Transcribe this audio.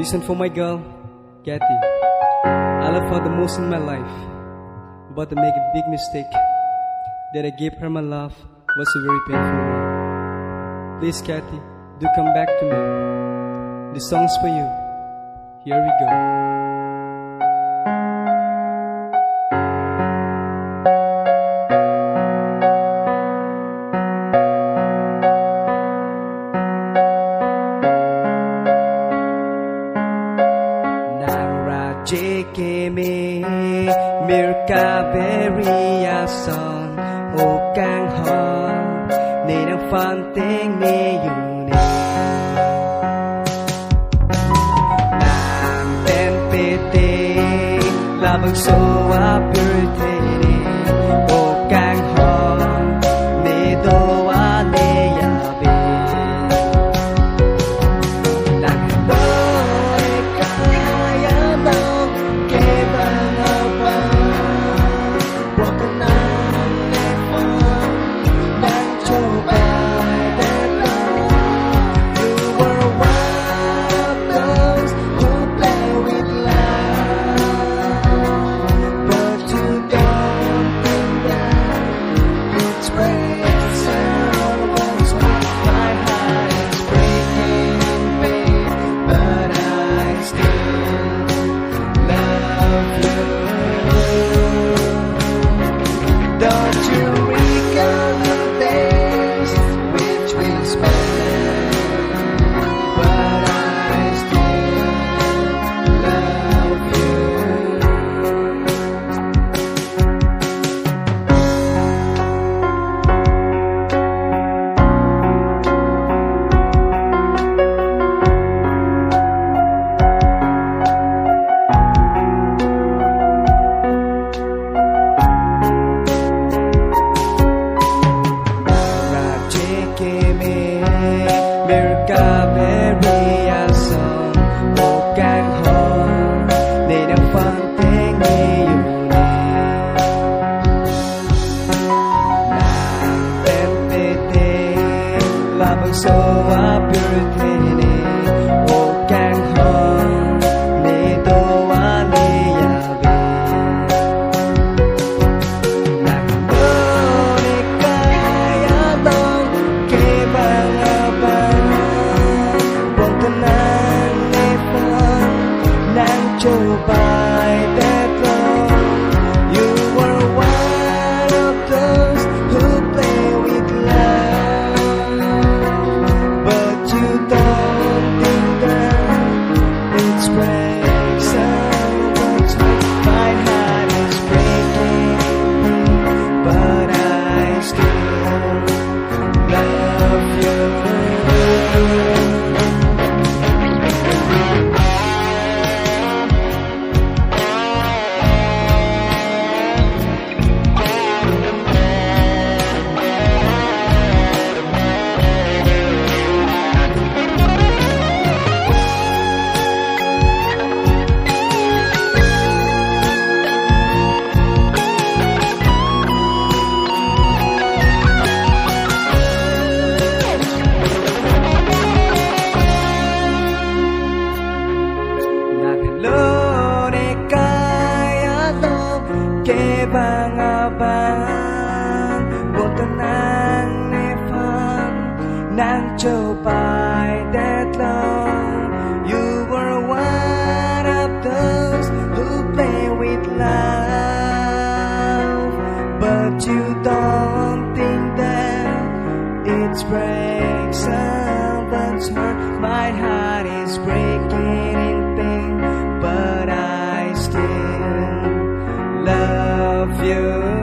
This one for my girl, Kathy. I love her the most in my life, but I make a big mistake. That I gave her my love was a very painful one. Please, Kathy, do come back to me. This song's for you. Here we go. Keme Mirkaberia son O Kang Hon Nê đang phan tiếng nê dùng nê Nàng tên tê tê Là bằng số áp bươi thê nê O Kang Hon Nê đô á nê ya bê Nàng đô ê kaya đô Mirkaberia son O Kang Hon Nê đang phan tiếng nê dùng nê Nàng tên tê tê Là bằng số áp bươi thê nê O Kang Hon Nê đô á nê ya bê Nàng đô nê kaya đô Kê bang abang By that love, you were one of those who play with love, but you don't think that it's breaks someone's heart. My heart is breaking, but I still love you. Bang abang buồn tâm nàng nê phan nàng châu by that love. You were one of those who play with love, but you don't think that it breaks someone's heart. My heart is breaking in pain, but I still love you.